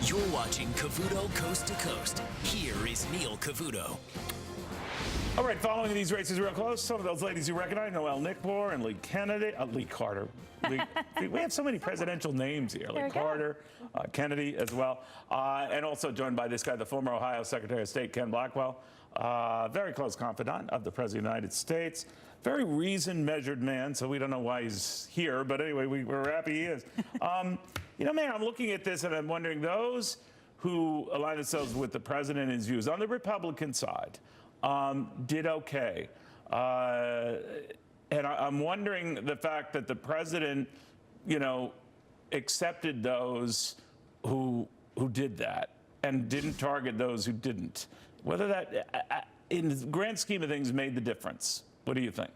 You're watching Cavuto Coast to Coast. Here is Neil Cavuto. All right, following these races real close, some of those ladies you recognize, Noelle Nickbor and Lee Kennedy, Lee Carter. We have so many presidential names here. Lee Carter, Kennedy as well. And also joined by this guy, the former Ohio Secretary of State, Ken Blackwell. Very close confidant of the President of the United States. Very reasoned, measured man, so we don't know why he's here. But anyway, we're happy he is. You know, man, I'm looking at this and I'm wondering, those who align themselves with the president and his views on the Republican side, did okay. And I'm wondering the fact that the president, you know, accepted those who did that and didn't target those who didn't. Whether that, in the grand scheme of things, made the difference. What do you think?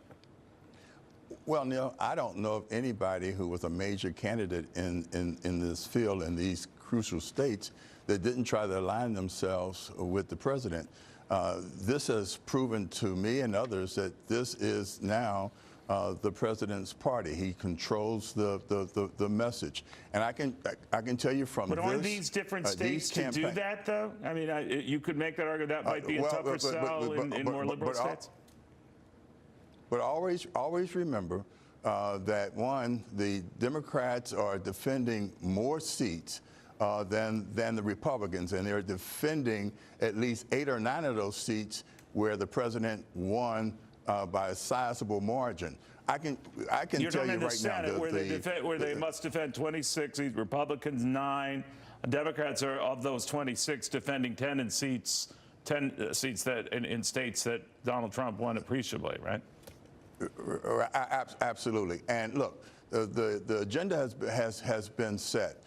Well, Neil, I don't know of anybody who was a major candidate in this field in these crucial states that didn't try to align themselves with the president. This has proven to me and others that this is now the president's party. He controls the message, and I can tell you from but aren't these different states to do that, though? I mean, you could make that argument that might be a tougher sell in more liberal states. But always remember that, one, the Democrats are defending more seats than the Republicans, and they're defending at least 8 or 9 of those seats where the president won by a sizable margin. I can tell you right now where they must defend 26 seats, Republicans 9, Democrats are, of those 26, defending 10 seats that in states that Donald Trump won appreciably, right? Absolutely. And look, the agenda has been set.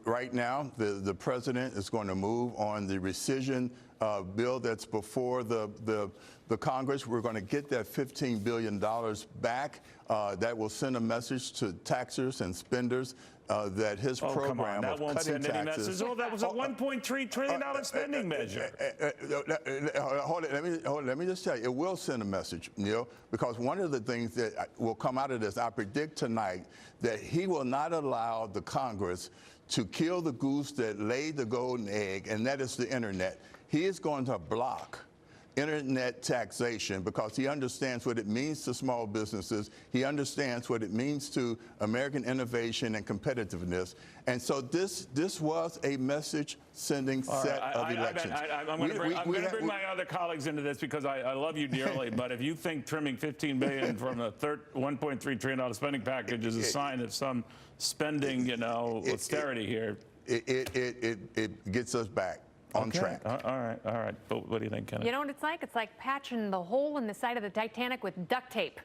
Right now, the president is going to move on the rescission bill that's before the Congress. We're going to get that $15 billion back. That will send a message to taxers and spenders that his program of cutting taxes. Oh, that was a $1.3 trillion spending measure. Hold it. Let me just tell you, it will send a message, Neil, because one of the things that will come out of this, I predict tonight, that he will not allow the Congress to kill the goose that laid the golden egg, and that is the internet. He is going to block internet taxation because he understands what it means to small businesses. He understands what it means to American innovation and competitiveness. And so this was a message-sending set of elections. I'm going to bring my other colleagues into this because I love you dearly. But if you think trimming $15 billion from a $1.3 trillion spending package is a sign of some spending, you know, austerity here, it gets us back on track. All right. But what do you think, Kenneth? You know what it's like? It's like patching the hole in the side of the Titanic with duct tape.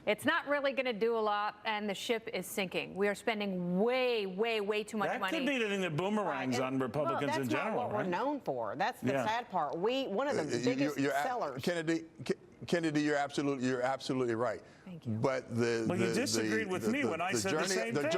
It's not really going to do a lot, and the ship is sinking. We are spending way too much money. That could be the thing that boomerangs on Republicans in general. That's not what we're known for. That's the sad part. One of the biggest sellers. Kennedy, you're absolutely right. Thank you. But you disagreed with me when I said the same thing. The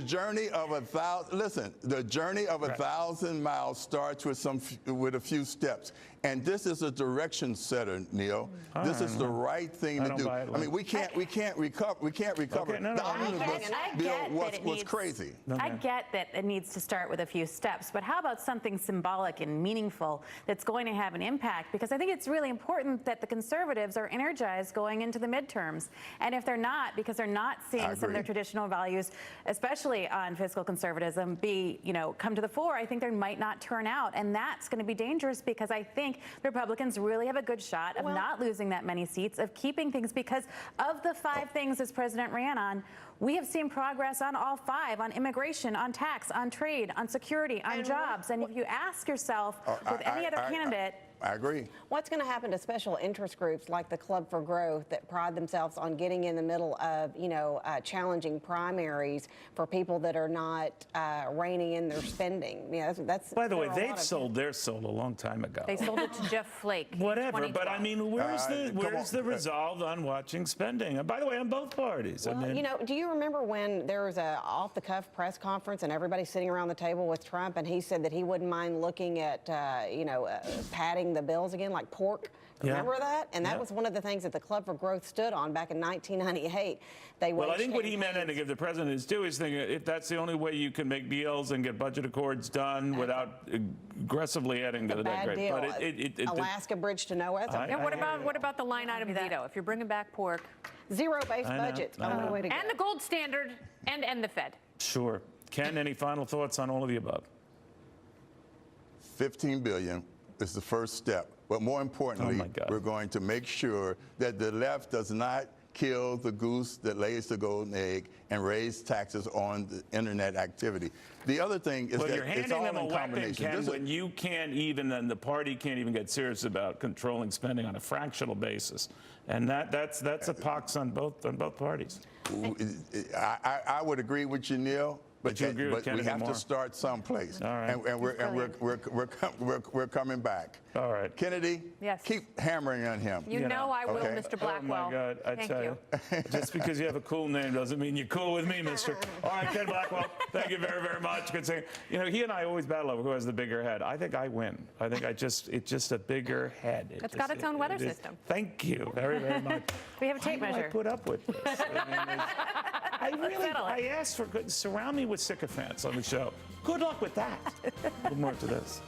journey of a thousand. Listen, the journey of 1,000 miles starts with a few steps, and this is a direction setter, Neil. This is the right thing to do. I mean, we can't recover. The omnibus bill was crazy. I get that it needs to start with a few steps, but how about something symbolic and meaningful that's going to have an impact? Because I think it's really important that the conservatives are energized going into the midterms. And if they're not, because they're not seeing some of their traditional values, especially on fiscal conservatism, come to the fore, I think they might not turn out. And that's going to be dangerous because I think the Republicans really have a good shot of not losing that many seats, of keeping things, because of the 5 things this president ran on, we have seen progress on all 5, on immigration, on tax, on trade, on security, on jobs. And if you ask yourself with any other candidate, I agree. What's going to happen to special interest groups like the Club for Growth that pride themselves on getting in the middle of, challenging primaries for people that are not reining in their spending? That's By the way, they've sold their soul a long time ago. They sold it to Jeff Flake. Whatever, but I mean, where's the resolve on watching spending? And by the way, on both parties. Well, I mean, do you remember when there was a off-the-cuff press conference and everybody's sitting around the table with Trump, and he said that he wouldn't mind looking at, padding passing the bills again, like pork. Yeah. Remember that? And that Yeah. was one of the things that the Club for Growth stood on back in 1998. They Well, I waged think what he meant, and to campaigns. give the president his due, is thinking if that's the only way you can make deals and get budget accords done without aggressively adding to the debt Bad rate. deal. But it Alaska Bridge to nowhere. That's a And what about the line item veto? If you're bringing back pork zero-based I know, budget. I know. Only way to go. and the gold standard and the Fed. Sure. Ken, any final thoughts on all of the above? $15 billion is the first step. But more importantly, Oh, my God. we're going to make sure that the left does not kill the goose that lays the golden egg and raise taxes on the internet activity. The other thing is Well, that you're it's handing all them a in weapon, combination. Ken, This is- when you can't even, and the party can't even get serious about controlling spending on a fractional basis. And that's a pox on both parties. I would agree with you, Neil. But you agree with but we Kennedy have more. to start someplace. All right. And we're coming back. All right. Kennedy, Yes. keep hammering on him. You know I will, Okay. Mr. Blackwell. Oh, my God. I Thank tell you. you. Just because you have a cool name doesn't mean you're cool with me, mister. All right, Ken Blackwell, thank you very, very much. Good seeing you. You know, he and I always battle over who has the bigger head. I think I win. I think it's just a bigger head. It's got its own weather system. Thank you very, very much. We have a tape Why do I measure. put up with this? settle it. I asked for good, surround me with sycophants on the show. Good luck with that. A little more to this.